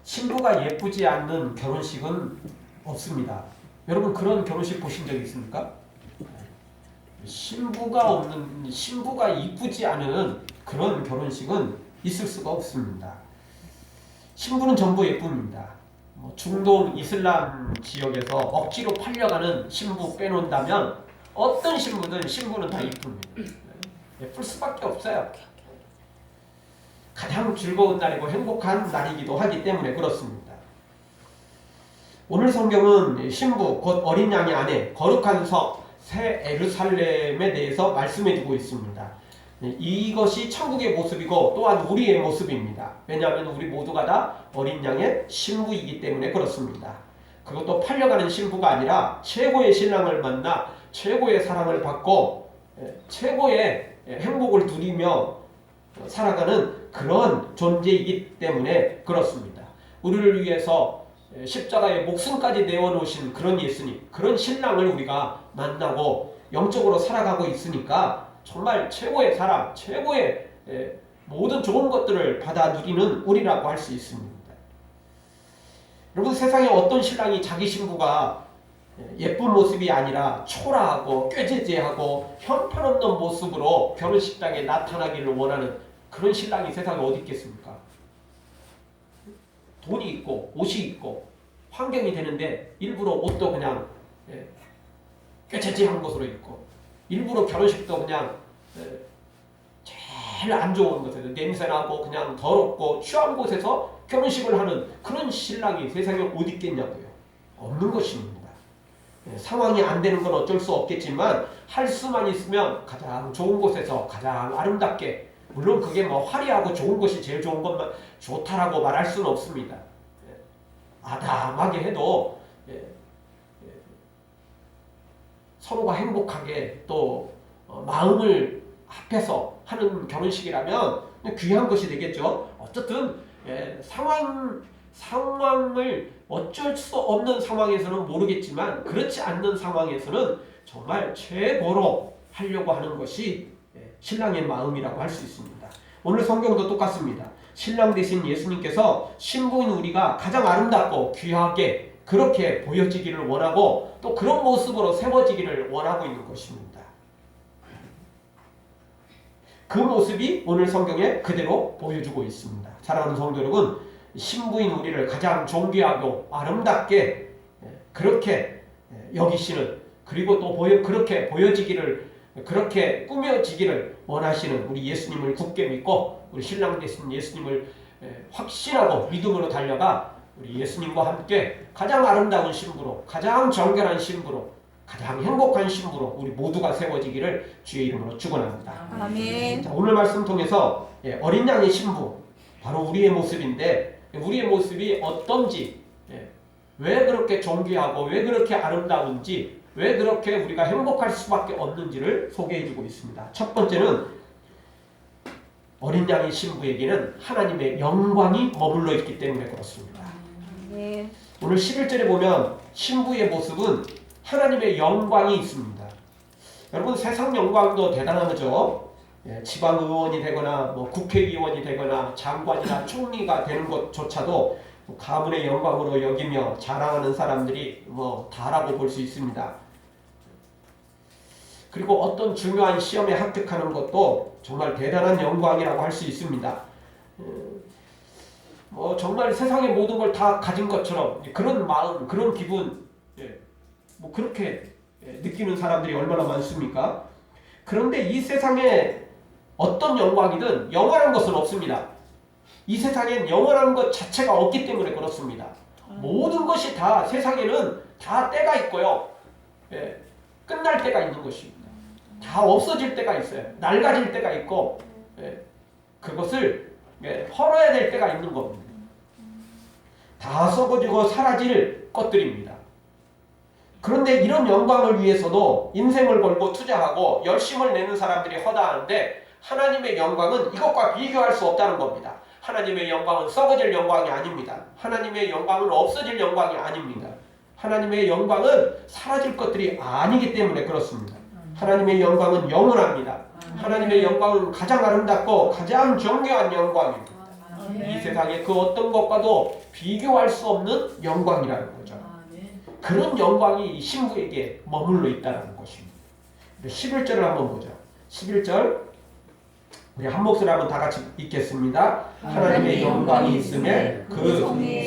신부가 예쁘지 않는 결혼식은 없습니다. 여러분 그런 결혼식 보신 적 있습니까? 신부가 이쁘지 않은 그런 결혼식은 있을 수가 없습니다. 신부는 전부 예쁩니다. 중동 이슬람 지역에서 억지로 팔려가는 신부 빼놓는다면 어떤 신부는 다 이쁩니다. 예쁠 수밖에 없어요. 가장 즐거운 날이고 행복한 날이기도 하기 때문에 그렇습니다. 오늘 성경은 신부 곧 어린 양의 아내 거룩한 성 새 예루살렘에 대해서 말씀해주고 있습니다. 이것이 천국의 모습이고 또한 우리의 모습입니다. 왜냐하면 우리 모두가 다 어린 양의 신부이기 때문에 그렇습니다. 그것도 팔려가는 신부가 아니라 최고의 신랑을 만나 최고의 사랑을 받고 최고의 행복을 누리며 살아가는 그런 존재이기 때문에 그렇습니다. 우리를 위해서 십자가에 목숨까지 내어놓으신 그런 예수님, 그런 신랑을 우리가 만나고 영적으로 살아가고 있으니까 정말 최고의 사랑, 최고의 모든 좋은 것들을 받아 누리는 우리라고 할 수 있습니다. 여러분 세상에 어떤 신랑이 자기 신부가 예쁜 모습이 아니라 초라하고 꾀죄죄하고 형편없는 모습으로 결혼식장에 나타나기를 원하는 그런 신랑이 세상에 어디 있겠습니까? 돈이 있고 옷이 있고 환경이 되는데 일부러 옷도 그냥 꾀죄죄한 것으로 입고 일부러 결혼식도 그냥 제일 안 좋은 곳에서 냄새나고 그냥 더럽고 취한 곳에서 결혼식을 하는 그런 신랑이 세상에 어디 있겠냐고요. 없는 것입니다. 상황이 안 되는 건 어쩔 수 없겠지만 할 수만 있으면 가장 좋은 곳에서 가장 아름답게, 물론 그게 화려하고 좋은 것이 제일 좋은 것만 좋다라고 말할 수는 없습니다. 아담하게 해도 서로가 행복하게 또 마음을 합해서 하는 결혼식이라면 귀한 것이 되겠죠. 어쨌든 상황을 어쩔 수 없는 상황에서는 모르겠지만 그렇지 않는 상황에서는 정말 최고로 하려고 하는 것이 신랑의 마음이라고 할 수 있습니다. 오늘 성경도 똑같습니다. 신랑 되신 예수님께서 신부인 우리가 가장 아름답고 귀하게 그렇게 보여지기를 원하고 또 그런 모습으로 세워지기를 원하고 있는 것입니다. 그 모습이 오늘 성경에 그대로 보여주고 있습니다. 사랑하는 성도 여러분, 신부인 우리를 가장 존귀하고 아름답게 그렇게 여기시는, 그리고 또 그렇게 보여지기를, 그렇게 꾸며지기를 원하시는 우리 예수님을 굳게 믿고 우리 신랑 되신 예수님을 확신하고 믿음으로 달려가 우리 예수님과 함께 가장 아름다운 신부로, 가장 정결한 신부로, 가장 행복한 신부로 우리 모두가 세워지기를 주의 이름으로 축원합니다. 아멘. 자, 오늘 말씀 통해서 어린 양의 신부, 바로 우리의 모습인데 우리의 모습이 어떤지, 왜 그렇게 존귀하고 왜 그렇게 아름다운지, 왜 그렇게 우리가 행복할 수밖에 없는지를 소개해주고 있습니다. 첫 번째는 어린 양의 신부에게는 하나님의 영광이 머물러 있기 때문에 그렇습니다. 네. 오늘 11절에 보면 신부의 모습은 하나님의 영광이 있습니다. 여러분 세상 영광도 대단하죠. 지방의원이 되거나 국회의원이 되거나 장관이나 총리가 되는 것조차도 가문의 영광으로 여기며 자랑하는 사람들이 다라고 볼 수 있습니다. 그리고 어떤 중요한 시험에 합격하는 것도 정말 대단한 영광이라고 할 수 있습니다. 정말 세상의 모든 걸 다 가진 것처럼 그런 마음, 그런 기분, 그렇게 느끼는 사람들이 얼마나 많습니까? 그런데 이 세상에 어떤 영광이든 영원한 것은 없습니다. 이 세상엔 영원한 것 자체가 없기 때문에 그렇습니다. 모든 것이 다 세상에는 다 때가 있고요. 끝날 때가 있는 것입니다. 다 없어질 때가 있어요. 낡아질 때가 있고 그것을 헐어야 될 때가 있는 겁니다. 다 썩어지고 사라질 것들입니다. 그런데 이런 영광을 위해서도 인생을 걸고 투자하고 열심을 내는 사람들이 허다한데 하나님의 영광은 이것과 비교할 수 없다는 겁니다. 하나님의 영광은 썩어질 영광이 아닙니다. 하나님의 영광은 없어질 영광이 아닙니다. 하나님의 영광은 사라질 것들이 아니기 때문에 그렇습니다. 하나님의 영광은 영원합니다. 하나님의 영광은 가장 아름답고 가장 정교한 영광입니다. 이 세상의 그 어떤 것과도 비교할 수 없는 영광이라는 거죠. 그런 영광이 이 신부에게 머물러 있다는 것입니다. 11절을 한번 보죠. 11절 우리 한 목소리 한번 다 같이 읽겠습니다. 하나님의 영광이 있음에 그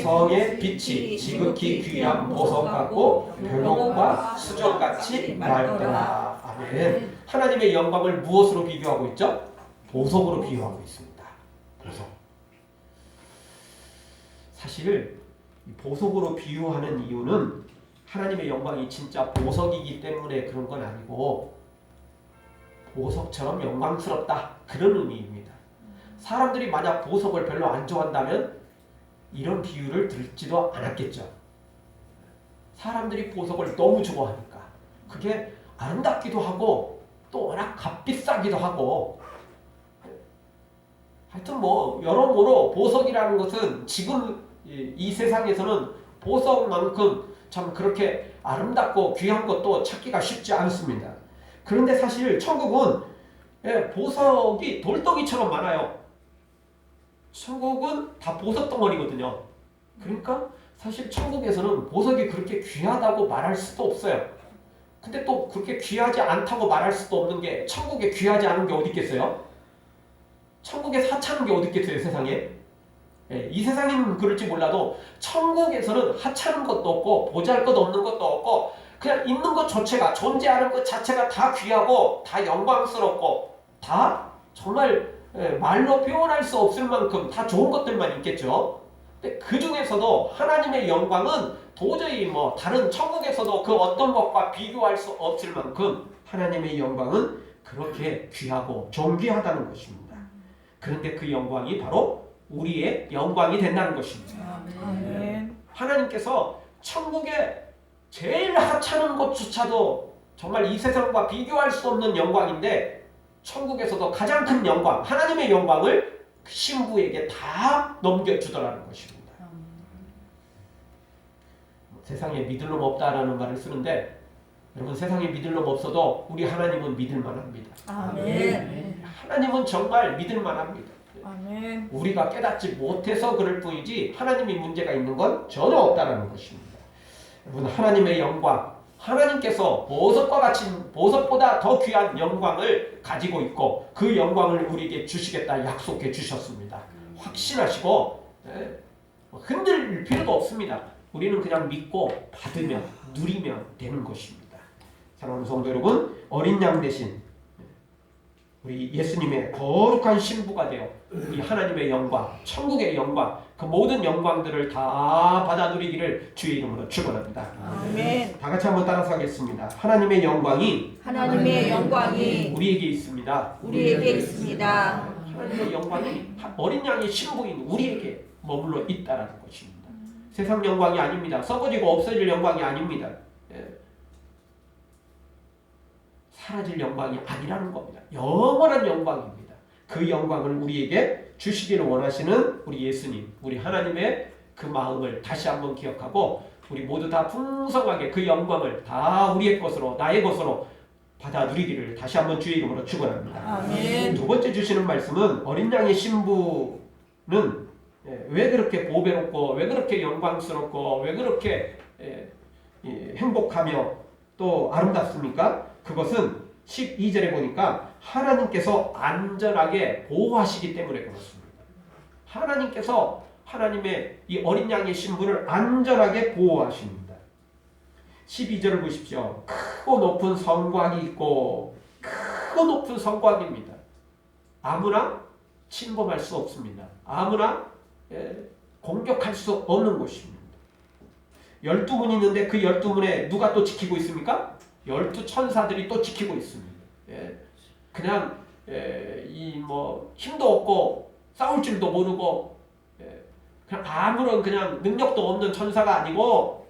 성의 빛이 지극히 귀한 보석 같고 벽옥과 수정같이 맑더라. 아멘. 하나님의 영광을 무엇으로 비교하고 있죠? 보석으로 비유하고 있습니다. 보석. 사실 보석으로 비유하는 이유는 하나님의 영광이 진짜 보석이기 때문에 그런 건 아니고 보석처럼 영광스럽다 그런 의미입니다. 사람들이 만약 보석을 별로 안 좋아한다면 이런 비유를 들지도 않았겠죠. 사람들이 보석을 너무 좋아하니까 그게 아름답기도 하고 또 워낙 값비싸기도 하고 하여튼 뭐 여러모로 보석이라는 것은 지금 이 세상에서는 보석만큼 참 그렇게 아름답고 귀한 것도 찾기가 쉽지 않습니다. 그런데 사실 천국은 보석이 돌덩이처럼 많아요. 천국은 다 보석 덩어리거든요. 그러니까 사실 천국에서는 보석이 그렇게 귀하다고 말할 수도 없어요. 근데 또 그렇게 귀하지 않다고 말할 수도 없는 게 천국에 귀하지 않은 게 어디 있겠어요? 천국에 하찮은 게 어디 있겠어요, 세상에? 이 세상에는 그럴지 몰라도 천국에서는 하찮은 것도 없고 보잘 것 없는 것도 없고 그냥 있는 것 자체가 존재하는 것 자체가 다 귀하고 다 영광스럽고 다 정말 말로 표현할 수 없을 만큼 다 좋은 것들만 있겠죠. 근데 그 중에서도 하나님의 영광은 도저히 뭐 다른 천국에서도 그 어떤 것과 비교할 수 없을 만큼 하나님의 영광은 그렇게 귀하고 존귀하다는 것입니다. 그런데 그 영광이 바로 우리의 영광이 된다는 것입니다. 아멘. 하나님께서 천국에 제일 하찮은 것조차도 정말 이 세상과 비교할 수 없는 영광인데 천국에서도 가장 큰 영광, 하나님의 영광을 신부에게 다 넘겨주더라는 것입니다. 세상에 믿을 놈 없다라는 말을 쓰는데 여러분 세상에 믿을 놈 없어도 우리 하나님은 믿을만 합니다. 아멘. 하나님은 정말 믿을만 합니다. 아멘. 우리가 깨닫지 못해서 그럴 뿐이지 하나님이 문제가 있는 건 전혀 없다는 것입니다. 여러분 하나님의 영광, 하나님께서 보석과 같이 보석보다 더 귀한 영광을 가지고 있고 그 영광을 우리에게 주시겠다 약속해 주셨습니다. 확신하시고 흔들 필요도 없습니다. 우리는 그냥 믿고 받으면 누리면 되는 것입니다. 사랑하는 성도 여러분, 어린 양 대신 우리 예수님의 거룩한 신부가 되어 이 하나님의 영광, 천국의 영광, 그 모든 영광들을 다 받아 누리기를 주의 이름으로 축원합니다. 아멘. 다 같이 한번 따라서 하겠습니다. 하나님의 영광이 우리에게 있습니다. 우리에게 있습니다. 하나님의 영광이 어린 양의 신부인 우리에게 머물러 있다라는 것입니다. 세상 영광이 아닙니다. 썩어지고 없어질 영광이 아닙니다. 사라질 영광이 아니라는 겁니다. 영원한 영광입니다. 그 영광을 우리에게 주시기를 원하시는 우리 예수님, 우리 하나님의 그 마음을 다시 한번 기억하고 우리 모두 다 풍성하게 그 영광을 다 우리의 것으로 나의 것으로 받아 누리기를 다시 한번 주의 이름으로 축원합니다. 아멘. 두 번째 주시는 말씀은 어린 양의 신부는 왜 그렇게 보배롭고 왜 그렇게 영광스럽고 왜 그렇게 행복하며 또 아름답습니까? 그것은 12절에 보니까 하나님께서 안전하게 보호하시기 때문에 그렇습니다. 하나님께서 하나님의 이 어린 양의 신부를 안전하게 보호하십니다. 12절을 보십시오. 크고 높은 성곽이 있고 크고 높은 성곽입니다. 아무나 침범할 수 없습니다. 아무나 공격할 수 없는 곳입니다. 12문이 있는데 그 12문에 누가 또 지키고 있습니까? 12천사들이 또 지키고 있습니다. 그냥 힘도 없고 싸울 줄도 모르고 그냥 아무런 그냥 능력도 없는 천사가 아니고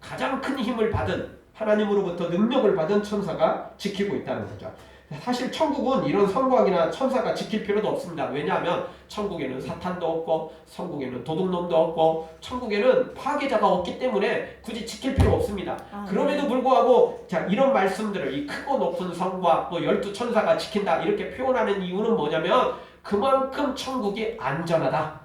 가장 큰 힘을 받은 하나님으로부터 능력을 받은 천사가 지키고 있다는 거죠. 사실 천국은 이런 성곽이나 천사가 지킬 필요도 없습니다. 왜냐하면 천국에는 사탄도 없고 천국에는 도둑놈도 없고 천국에는 파괴자가 없기 때문에 굳이 지킬 필요 없습니다. 그럼에도 불구하고 자 이런 말씀들을 이 크고 높은 성곽 또 12천사가 지킨다 이렇게 표현하는 이유는 뭐냐면 그만큼 천국이 안전하다.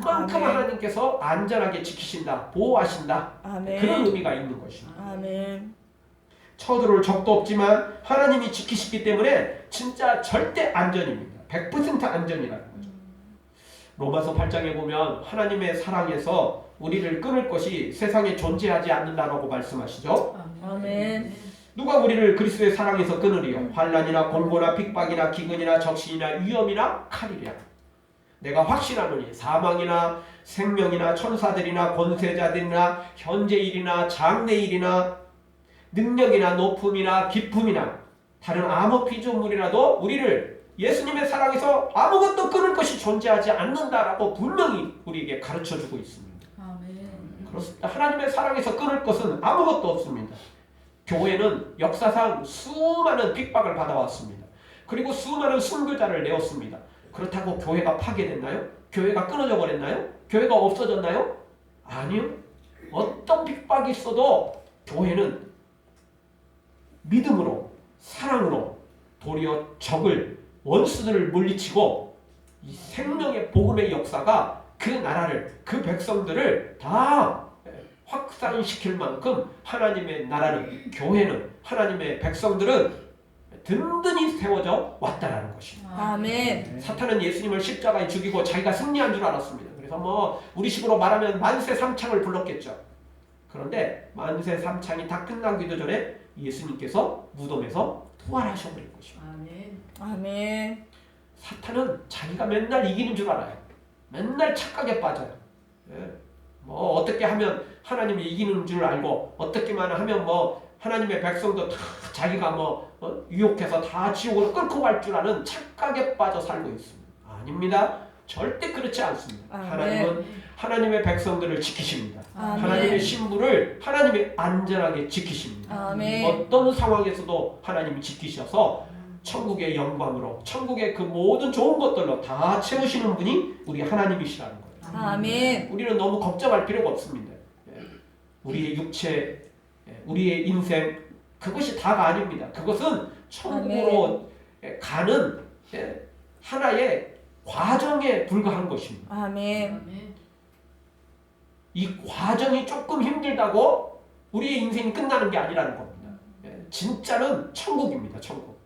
그만큼 아멘. 하나님께서 안전하게 지키신다, 보호하신다. 아멘. 그런 의미가 있는 것입니다. 아멘. 쳐들어올 적도 없지만 하나님이 지키시기 때문에 진짜 절대 안전입니다. 100% 안전이라는 거죠. 로마서 8장에 보면 하나님의 사랑에서 우리를 끊을 것이 세상에 존재하지 않는다라고 말씀하시죠. 아멘. 누가 우리를 그리스도의 사랑에서 끊으리요? 환난이나 공고나 핍박이나 기근이나 적신이나 위험이나 칼이랴. 내가 확신하노니 사망이나 생명이나 천사들이나 권세자들이나 현재일이나 장래일이나 능력이나 높음이나 기품이나 다른 아무 피조물이라도 우리를 예수님의 사랑에서 아무것도 끊을 것이 존재하지 않는다라고 분명히 우리에게 가르쳐주고 있습니다. 그렇습니다. 하나님의 사랑에서 끊을 것은 아무것도 없습니다. 교회는 역사상 수많은 핍박을 받아왔습니다. 그리고 수많은 순교자를 내었습니다. 그렇다고 교회가 파괴됐나요? 교회가 끊어져 버렸나요? 교회가 없어졌나요? 아니요. 어떤 핍박이 있어도 교회는 믿음으로, 사랑으로 도리어 적을, 원수들을 물리치고 이 생명의 복음의 역사가 그 나라를, 그 백성들을 다 확산시킬 만큼 하나님의 나라는, 교회는, 하나님의 백성들은 든든히 세워져 왔다라는 것입니다. 아멘. 사탄은 예수님을 십자가에 죽이고 자기가 승리한 줄 알았습니다. 그래서 뭐 우리식으로 말하면 만세 삼창을 불렀겠죠. 그런데 만세 삼창이 다 끝나기도 전에 예수님께서 무덤에서 부활하셔버린 것입니다. 아멘. 사탄은 자기가 맨날 이기는 줄 알아요. 맨날 착각에 빠져요. 예. 뭐 어떻게 하면 하나님이 이기는 줄 알고 어떻게만 하면 뭐 하나님의 백성도 다 자기가 뭐 유혹해서 다 지옥으로 끌고 갈 줄 아는 착각에 빠져 살고 있습니다. 아닙니다. 절대 그렇지 않습니다. 아멘. 하나님은 하나님의 백성들을 지키십니다. 아멘. 하나님의 신부를 하나님이 안전하게 지키십니다. 아멘. 어떤 상황에서도 하나님이 지키셔서 천국의 영광으로, 천국의 그 모든 좋은 것들로 다 채우시는 분이 우리 하나님이시라는 거예요. 아멘. 우리는 너무 걱정할 필요가 없습니다. 우리의 육체, 우리의 인생, 그것이 다가 아닙니다. 그것은 천국으로 가는 하나의 과정에 불과한 것입니다. 아멘. 이 과정이 조금 힘들다고 우리의 인생이 끝나는 게 아니라는 겁니다. 진짜는 천국입니다. 천국.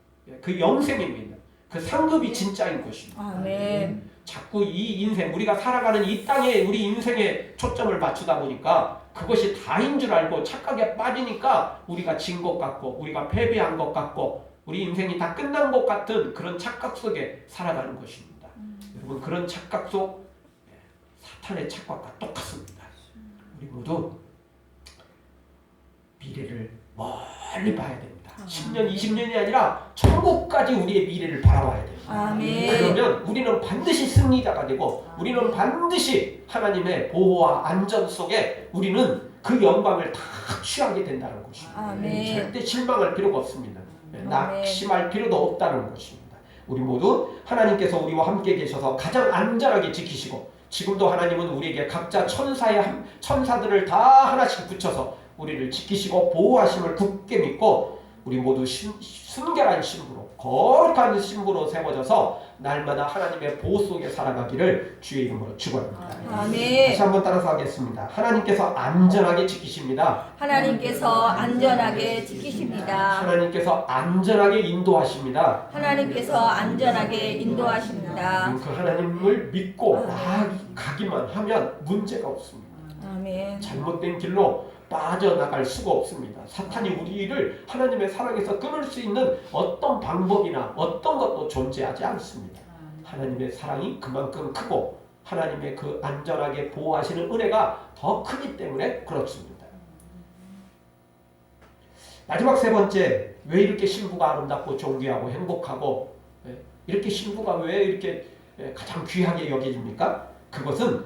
그 영생입니다. 그 상급이 진짜인 것입니다. 아멘. 자꾸 이 인생, 우리가 살아가는 이 땅에 우리 인생에 초점을 맞추다 보니까 그것이 다인 줄 알고 착각에 빠지니까 우리가 진 것 같고 우리가 패배한 것 같고 우리 인생이 다 끝난 것 같은 그런 착각 속에 살아가는 것입니다. 여러분, 그런 착각 속 사탄의 착각과 똑같습니다. 우리 모두 미래를 멀리 봐야 됩니다. 10년, 20년이 아니라 천국까지 우리의 미래를 바라봐야 돼요. 아멘. 그러면 우리는 반드시 승리자가 되고 우리는 반드시 하나님의 보호와 안전 속에 우리는 그 영광을 다 취하게 된다는 것입니다. 아멘. 절대 실망할 필요가 없습니다. 낙심할 필요도 없다는 것입니다. 우리 모두 하나님께서 우리와 함께 계셔서 가장 안전하게 지키시고 지금도 하나님은 우리에게 각자 천사들을 다 하나씩 붙여서 우리를 지키시고 보호하심을 굳게 믿고 우리 모두 순결한 신부로, 거룩한 신부로 세워져서 날마다 하나님의 보호 속에 살아가기를 주의 이름으로 축원합니다. 아멘. 다시 한번 따라서 하겠습니다. 하나님께서 안전하게 지키십니다. 하나님께서 안전하게 지키십니다. 하나님께서 안전하게 인도하십니다. 하나님께서 안전하게 인도하십니다. 그 하나님을 믿고 나아가기만 하면 문제가 없습니다. 아멘. 잘못된 길로 빠져나갈 수가 없습니다. 사탄이 우리를 하나님의 사랑에서 끊을 수 있는 어떤 방법이나 어떤 것도 존재하지 않습니다. 하나님의 사랑이 그만큼 크고 하나님의 그 안전하게 보호하시는 은혜가 더 크기 때문에 그렇습니다. 마지막 세 번째, 왜 이렇게 신부가 아름답고 존귀하고 행복하고 이렇게 신부가 왜 이렇게 가장 귀하게 여겨집니까? 그것은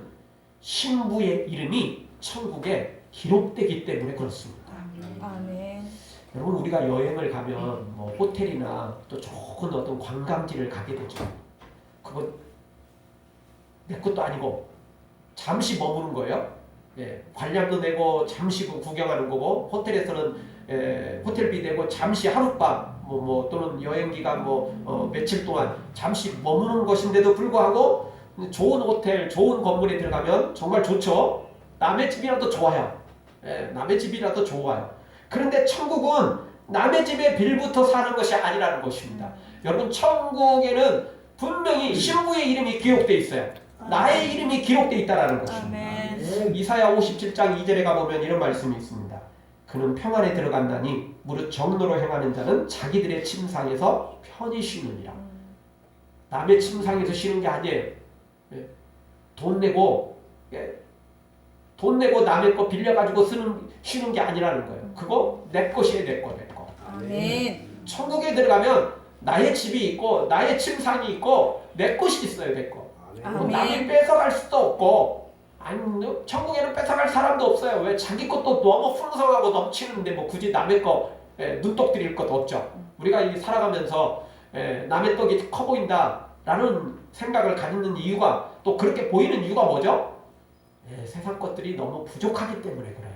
신부의 이름이 천국에 기록되기 때문에 그렇습니다. 아멘. 여러분, 우리가 여행을 가면 뭐 호텔이나 또 좋은 어떤 관광지를 가게 되죠. 그건 내 것도 아니고 잠시 머무는 거예요. 관람도 내고 잠시 구경하는 거고 호텔에서는 호텔비 내고 잠시 하룻밤 또는 여행 기간 며칠 동안 잠시 머무는 것인데도 불구하고 좋은 호텔, 좋은 건물에 들어가면 정말 좋죠. 남의 집이라도 좋아요. 예, 남의 집이라도 좋아요. 그런데 천국은 남의 집에 빌부터 사는 것이 아니라는 것입니다. 여러분, 천국에는 분명히 신부의 이름이 기록되어 있어요. 나의 이름이 기록되어 있다는 것입니다. 아멘. 이사야 57장 2절에 가보면 이런 말씀이 있습니다. 그는 평안에 들어간다니 무릇 정로로 행하는 자는 자기들의 침상에서 편히 쉬느니라. 남의 침상에서 쉬는 게 아니에요. 예. 돈 내고 남의 거 빌려가지고 쉬는 게 아니라는 거예요. 그거 내 것이에요. 내 거. 아멘. 천국에 들어가면 나의 집이 있고 나의 침상이 있고 내 것이 있어요. 내 거. 아멘. 남이 뺏어갈 수도 없고, 아니 천국에는 뺏어갈 사람도 없어요. 왜? 자기 것도 너무 풍성하고 넘치는데 뭐 굳이 남의 거 눈독 들일 것도 없죠. 우리가 이 살아가면서 남의 떡이 커 보인다라는 생각을 갖는 이유가, 또 그렇게 보이는 이유가 뭐죠? 세상 것들이 너무 부족하기 때문에 그래요.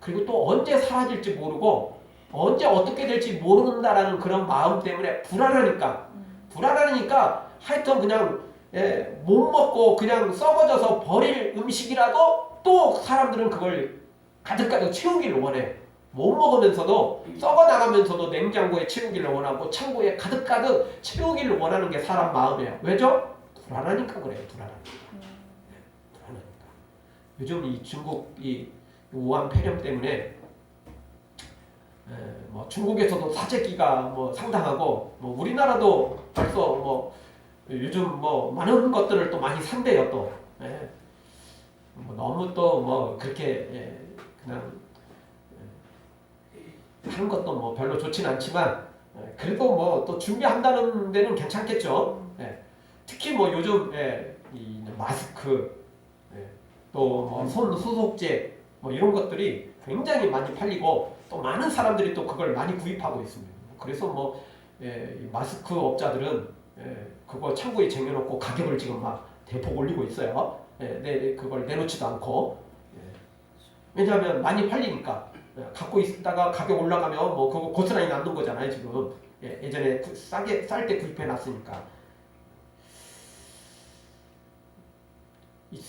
그리고 또 언제 사라질지 모르고 언제 어떻게 될지 모른다라는 그런 마음 때문에 불안하니까 하여튼 그냥 못 먹고 그냥 썩어져서 버릴 음식이라도 또 사람들은 그걸 가득가득 채우기를 원해. 못 먹으면서도 썩어 나가면서도 냉장고에 채우기를 원하고 창고에 가득가득 채우기를 원하는 게 사람 마음이에요. 왜죠? 불안하니까 그래요. 불안하니까. 요즘 이 중국 이 우한 폐렴 때문에 뭐 중국에서도 사재기가 뭐 상당하고, 뭐 우리나라도 벌써 뭐 요즘 뭐 많은 것들을 또 많이 산대요. 또 뭐 너무 또 뭐 그렇게 그냥 하는 것도 뭐 별로 좋진 않지만, 그래도 뭐 또 준비한다는 데는 괜찮겠죠. 특히 뭐 요즘 이 마스크, 또 뭐 손 소독제 뭐 이런 것들이 굉장히 많이 팔리고 또 많은 사람들이 또 그걸 많이 구입하고 있습니다. 그래서 뭐 마스크 업자들은 그거 창고에 쟁여놓고 가격을 지금 막 대폭 올리고 있어요. 그걸 내놓지도 않고. 왜냐하면 많이 팔리니까. 갖고 있다가 가격 올라가면 뭐 그거 고스란히 남는 거잖아요. 지금 예전에 싸게 쌀 때 구입해 놨으니까. 이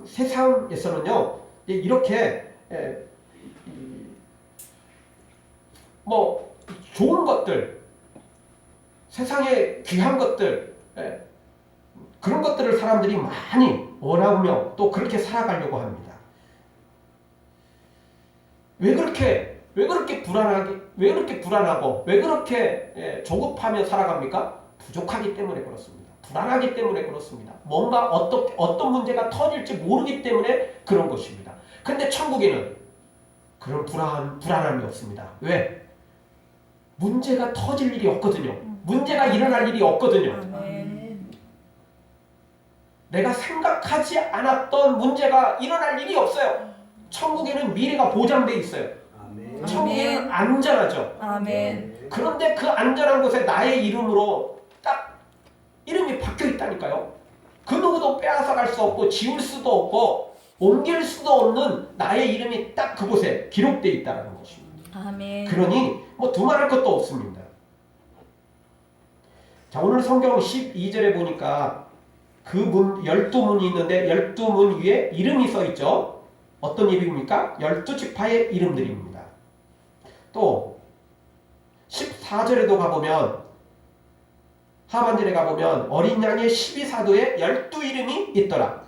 세상에서는요 이렇게 뭐 좋은 것들, 세상에 귀한 것들, 그런 것들을 사람들이 많이 원하며 또 그렇게 살아가려고 합니다. 왜 그렇게 불안하고 왜 그렇게 조급하며 살아갑니까? 부족하기 때문에 그렇습니다. 불안하기 때문에 그렇습니다. 뭔가 어떤 문제가 터질지 모르기 때문에 그런 것입니다. 근데 천국에는 그런 불안함이 없습니다. 왜? 문제가 터질 일이 없거든요. 문제가 일어날 일이 없거든요. 아멘. 내가 생각하지 않았던 문제가 일어날 일이 없어요. 천국에는 미래가 보장되어 있어요. 아멘. 천국에는 안전하죠. 아멘. 그런데 그 안전한 곳에 나의 이름으로 딱 이름이 박혀 있다니까요. 그 누구도 빼앗아갈 수 없고 지울 수도 없고 옮길 수도 없는 나의 이름이 딱 그곳에 기록되어 있다는 것입니다. 아멘. 그러니 뭐 두말할 것도 없습니다. 자, 오늘 성경 12절에 보니까 그 문 12문이 있는데 12문 위에 이름이 써 있죠. 어떤 이름입니까? 12지파의 이름들입니다. 또 14절에도 가보면, 하반절에 가보면 어린 양의 12사도에 12이름이 있더라.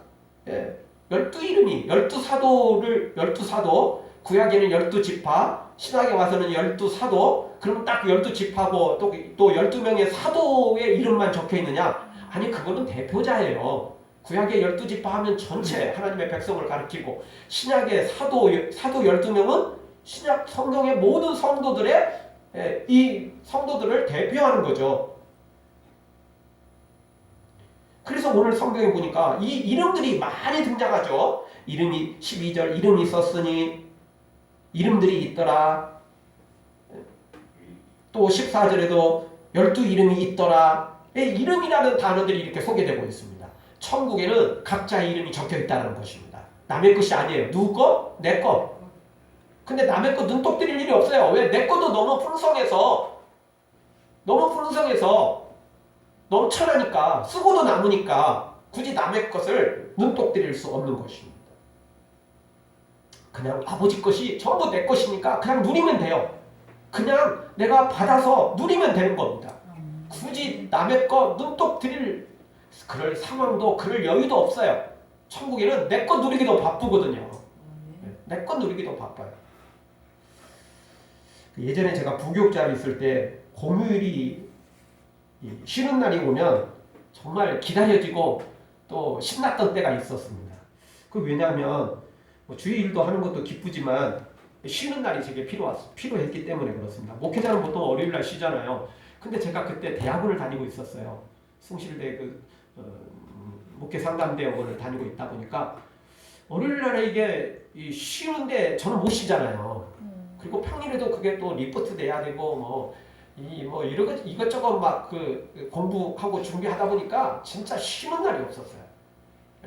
12이름이 12사도, 구약에는 12지파, 신약에 와서는 12사도. 그럼 딱 12지파고 또 12명의 사도의 이름만 적혀 있느냐? 아니, 그거는 대표자예요. 구약의 12지파 하면 전체 하나님의 백성을 가리키고, 신약의 사도 12명은 신약 성경의 모든 성도들의 이 성도들을 대표하는 거죠. 그래서 오늘 성경에 보니까 이 이름들이 많이 등장하죠. 이름이 12절 이름이 있었으니 이름들이 있더라. 또 14절에도 12이름이 있더라. 이름이라는 단어들이 이렇게 소개되고 있습니다. 천국에는 각자의 이름이 적혀 있다는 것입니다. 남의 것이 아니에요. 누구 거? 내 거. 근데 남의 거 눈독 들일 일이 없어요. 왜? 내 것도 너무 풍성해서 넘쳐나니까 쓰고도 남으니까 굳이 남의 것을 눈독 들일 수 없는 것입니다. 그냥 아버지 것이 전부 내 것이니까 그냥 누리면 돼요. 그냥 내가 받아서 누리면 되는 겁니다. 굳이 남의 거 눈독 들일 그럴 상황도 그럴 여유도 없어요. 천국에는 내 거 누리기도 바쁘거든요. 내 거 누리기도 바빠요. 예전에 제가 부교육자로 있을 때 공휴일이 쉬는 날이 오면 정말 기다려지고 또 신났던 때가 있었습니다. 그 왜냐하면 뭐 주일도 하는 것도 기쁘지만 쉬는 날이 되게 필요했기 때문에 그렇습니다. 목회자는 보통 월요일 날 쉬잖아요. 근데 제가 그때 대학원을 다니고 있었어요. 숭실대 목회 상담대학원을 다니고 있다 보니까 월요일 날에 이게 쉬는데 저는 못 쉬잖아요. 그리고 평일에도 그게 또 리포트 돼야 되고 이것저것 막 공부하고 준비하다 보니까 진짜 쉬는 날이 없었어요.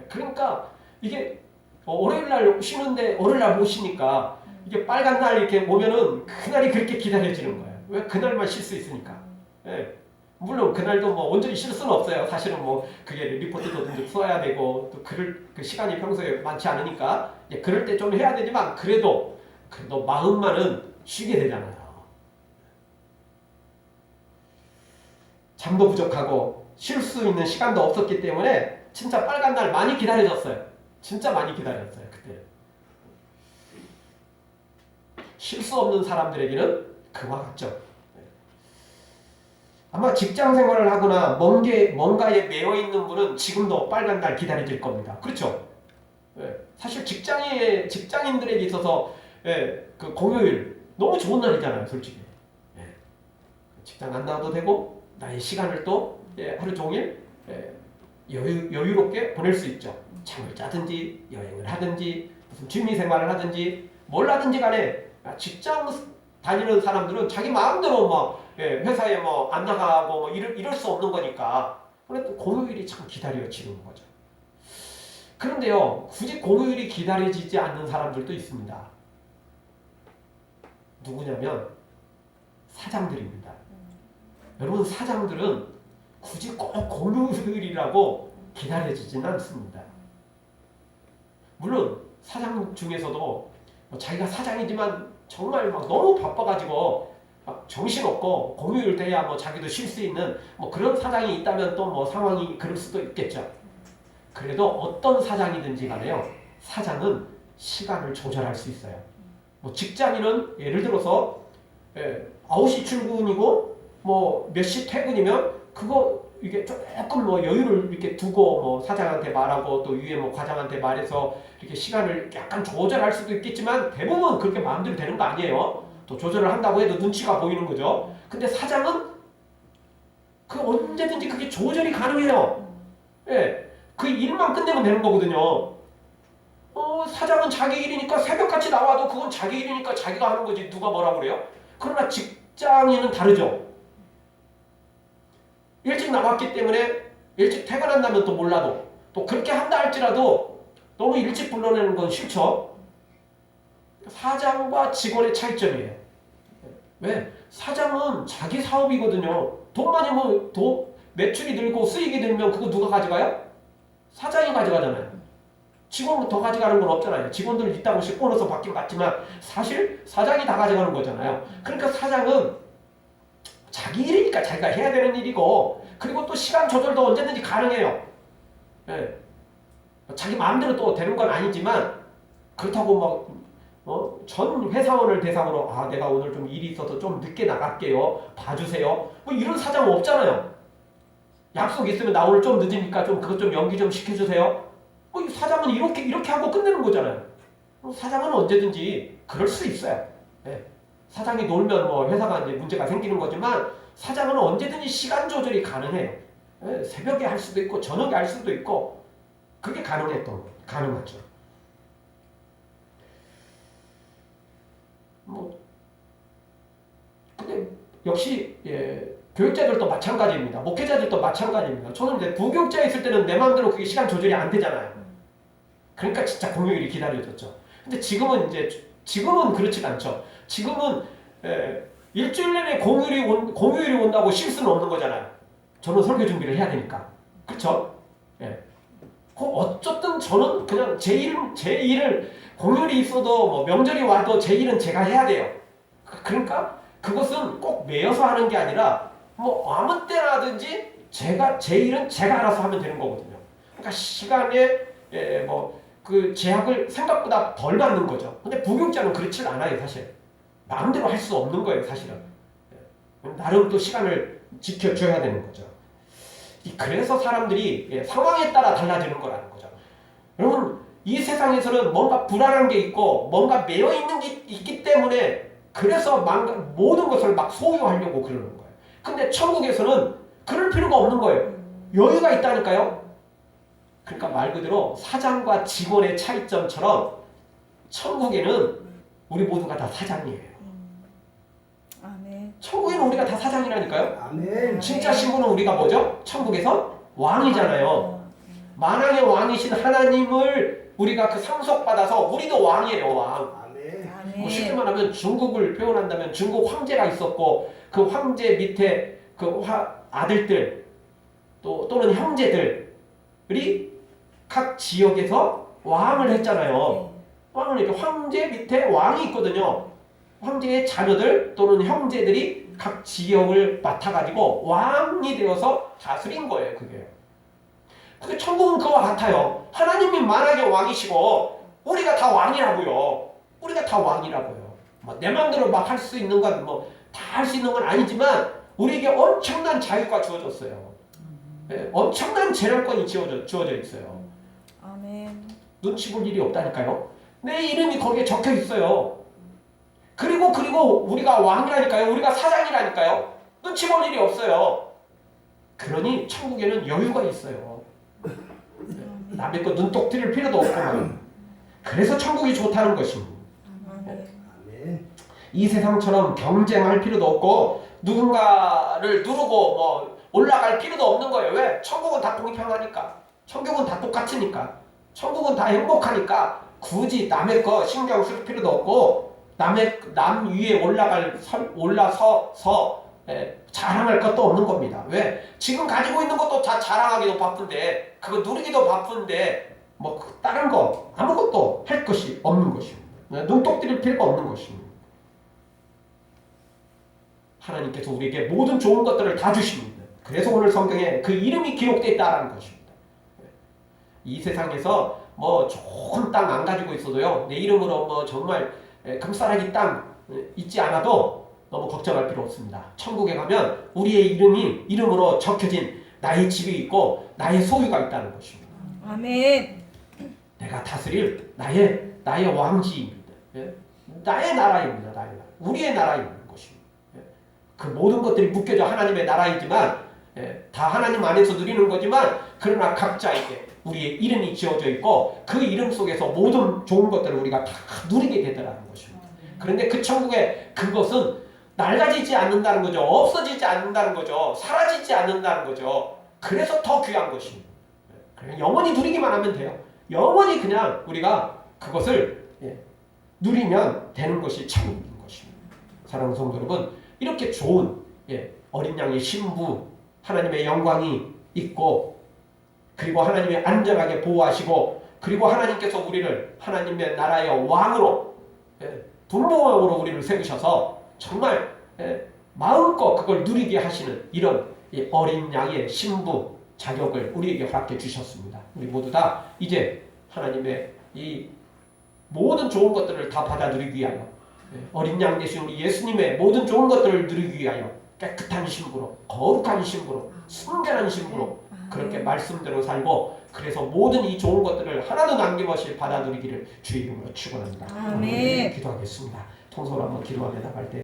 그러니까 이게 월요일 날 쉬는데 월요일 날 못 쉬니까 이게 빨간 날 이렇게 오면은 그날이 그렇게 기다려지는 거예요. 왜 그날만 쉴 수 있으니까. 예. 물론 그날도 뭐 온전히 쉴 수는 없어요. 사실은 뭐 그게 리포트도 좀 써야 되고 또 그 시간이 평소에 많지 않으니까 그럴 때 좀 해야 되지만 그래도 마음만은 쉬게 되잖아요. 잠도 부족하고 쉴 수 있는 시간도 없었기 때문에 진짜 빨간 날 많이 기다려졌어요. 진짜 많이 기다렸어요. 그때. 쉴 수 없는 사람들에게는 그와 같죠. 아마 직장 생활을 하거나 뭔가에 매여 있는 분은 지금도 빨간 날 기다려질 겁니다. 그렇죠? 사실 직장인들에게 있어서 그 공휴일 너무 좋은 날이잖아요, 솔직히. 직장 안 나와도 되고 나의 시간을 또 하루 종일 여유롭게 보낼 수 있죠. 잠을 자든지 여행을 하든지 무슨 취미 생활을 하든지 뭘 하든지 간에 직장 다니는 사람들은 자기 마음대로 회사에 안 나가고 이럴 수 없는 거니까. 그런데 또 공휴일이 참 기다려지는 거죠. 그런데요, 굳이 공휴일이 기다려지지 않는 사람들도 있습니다. 누구냐면 사장들입니다. 여러분, 사장들은 굳이 꼭 공휴일이라고 기다려지지는 않습니다. 물론 사장 중에서도 자기가 사장이지만 정말 너무 바빠가지고 정신없고 공휴일 돼야 자기도 쉴 수 있는 그런 사장이 있다면 또 상황이 그럴 수도 있겠죠. 그래도 어떤 사장이든지 간에요, 사장은 시간을 조절할 수 있어요. 직장인은 예를 들어서 9시 출근이고 몇 시 퇴근이면 이게 조금 여유를 이렇게 두고 사장한테 말하고 또 위에 과장한테 말해서 이렇게 시간을 약간 조절할 수도 있겠지만 대부분 그렇게 마음대로 되는 거 아니에요. 또 조절을 한다고 해도 눈치가 보이는 거죠. 근데 사장은 언제든지 그게 조절이 가능해요. 그 일만 끝내면 되는 거거든요. 사장은 자기 일이니까 새벽같이 나와도 그건 자기 일이니까 자기가 하는 거지 누가 뭐라고 그래요? 그러나 직장인은 다르죠. 일찍 나왔기 때문에 일찍 퇴근한다면 또 몰라도 또 그렇게 한다 할지라도 너무 일찍 불러내는 건 싫죠. 사장과 직원의 차이점이에요. 왜? 사장은 자기 사업이거든요. 돈 많이 매출이 늘고 수익이 늘면 그거 누가 가져가요? 사장이 가져가잖아요. 직원은 더 가져가는 건 없잖아요. 직원들 있다고 보너스 받긴 받지만 사실 사장이 다 가져가는 거잖아요. 그러니까 사장은 자기 일이니까 자기가 해야 되는 일이고, 그리고 또 시간 조절도 언제든지 가능해요. 자기 마음대로 또 되는 건 아니지만 그렇다고 전 회사원을 대상으로 내가 오늘 좀 일이 있어서 좀 늦게 나갈게요. 봐주세요. 이런 사장은 없잖아요. 약속 있으면 나 오늘 좀 늦으니까 좀 그것 좀 연기 좀 시켜주세요. 사장은 이렇게 하고 끝내는 거잖아요. 사장은 언제든지 그럴 수 있어요. 사장이 놀면 회사가 이제 문제가 생기는 거지만 사장은 언제든지 시간 조절이 가능해요. 새벽에 할 수도 있고 저녁에 할 수도 있고 그게 가능하죠. 근데 역시 교육자들도 마찬가지입니다. 목회자들도 마찬가지입니다. 저는 이제 부교육자에 있을 때는 내 마음대로 그게 시간 조절이 안 되잖아요. 그러니까 진짜 공휴일이 기다려졌죠. 근데 지금은 그렇지 않죠. 지금은 일주일 내내 공휴일이 온다고 쉴 수는 없는 거잖아요. 저는 설교 준비를 해야 되니까. 그렇죠? 예. 어쨌든 저는 그냥 제 일을 공휴일이 있어도 뭐 명절이 와도 제 일은 제가 해야 돼요. 그러니까 그것은 꼭 매여서 하는 게 아니라 뭐 아무 때나든지 제 일은 제가 알아서 하면 되는 거거든요. 그러니까 시간에 그 제약을 생각보다 덜 받는 거죠. 근데 부교육자는 그렇지 않아요, 사실. 마음대로 할 수 없는 거예요, 사실은. 나름 또 시간을 지켜줘야 되는 거죠. 그래서 사람들이 상황에 따라 달라지는 거라는 거죠. 여러분, 이 세상에서는 뭔가 불안한 게 있고 뭔가 매여 있는 게 있기 때문에 그래서 모든 것을 막 소유하려고 그러는 거예요. 근데 천국에서는 그럴 필요가 없는 거예요. 여유가 있다니까요. 그러니까 말 그대로 사장과 직원의 차이점처럼 천국에는 우리 모두가 다 사장이에요. 아멘. 천국에는 우리가 다 사장이라니까요. 아멘. 진짜 신부는 우리가 뭐죠? 천국에서 왕이잖아요. 만왕의 왕이신 하나님을 우리가 그 상속받아서 우리도 왕이에요, 왕. 아멘. 뭐 쉽게 아멘. 말하면 중국을 표현한다면 중국 황제가 있었고 그 황제 밑에 그 아들들 또는 형제들이 각 지역에서 왕을 했잖아요. 왕을 이렇게 황제 밑에 왕이 있거든요. 황제의 자녀들 또는 형제들이 각 지역을 맡아가지고 왕이 되어서 다스린 거예요. 그게 천국은 그와 같아요. 하나님이 만약에 왕이시고 우리가 다 왕이라고요. 우리가 다 왕이라고요. 내 마음대로 막 할 수 있는 건 다 할 수 있는 건 아니지만 우리에게 엄청난 자유가 주어졌어요. 엄청난 재량권이 주어져 있어요. 아멘. 눈치 볼 일이 없다니까요. 내 이름이 거기에 적혀 있어요. 그리고 우리가 왕이라니까요. 우리가 사장이라니까요. 눈치 볼 일이 없어요. 그러니 천국에는 여유가 있어요. 남의 거 눈독 들일 필요도 없고 말이에요. 그래서 천국이 좋다는 것입니다. 아멘. 이 세상처럼 경쟁할 필요도 없고 누군가를 누르고 올라갈 필요도 없는 거예요. 왜? 천국은 다 공평하니까. 천국은 다 똑같으니까. 천국은 다 행복하니까 굳이 남의 거 신경 쓸 필요도 없고 남 위에 올라서서 자랑할 것도 없는 겁니다. 왜? 지금 가지고 있는 것도 다 자랑하기도 바쁜데 그거 누리기도 바쁜데 다른 거 아무것도 할 것이 없는 것입니다. 눈독 들일 필요가 없는 것입니다. 하나님께서 우리에게 모든 좋은 것들을 다 주십니다. 그래서 오늘 성경에 그 이름이 기록되어 있다는 것입니다. 이 세상에서 좋은 땅 안 가지고 있어도요, 내 이름으로 정말 금싸라기 땅 있지 않아도 너무 걱정할 필요 없습니다. 천국에 가면 우리의 이름으로 적혀진 나의 집이 있고 나의 소유가 있다는 것입니다. 아멘. 내가 다스릴 나의 왕지입니다. 나의 나라입니다. 나의 나라. 우리의 나라입니다. 그 모든 것들이 묶여져 하나님의 나라이지만 다 하나님 안에서 누리는 거지만 그러나 각자에게 우리의 이름이 지어져 있고 그 이름 속에서 모든 좋은 것들을 우리가 다 누리게 되더라는 것입니다. 그런데 그 천국에 그것은 낡아지지 않는다는 거죠. 없어지지 않는다는 거죠. 사라지지 않는다는 거죠. 그래서 더 귀한 것입니다. 그냥 영원히 누리기만 하면 돼요. 영원히 그냥 우리가 그것을 누리면 되는 것이 천국인 것입니다. 사랑하는 성도 여러분, 이렇게 좋은 어린 양의 신부, 하나님의 영광이 있고 그리고 하나님이 안전하게 보호하시고 그리고 하나님께서 우리를 하나님의 나라의 왕으로 분봉왕으로 우리를 세우셔서 정말 마음껏 그걸 누리게 하시는 이런 어린 양의 신부 자격을 우리에게 허락해 주셨습니다. 우리 모두 다 이제 하나님의 이 모든 좋은 것들을 다 받아 누리기 위하여 어린 양 되신 우리 예수님의 모든 좋은 것들을 누리기 위하여 깨끗한 신부로, 거룩한 신부로, 순결한 신부로 그렇게 말씀대로 살고 그래서 모든 이 좋은 것들을 하나도 남김없이 받아 누리기를 주의 이름으로 축원합니다. 아멘. 기도하겠습니다. 통솔 한번 기도하며 나갈 때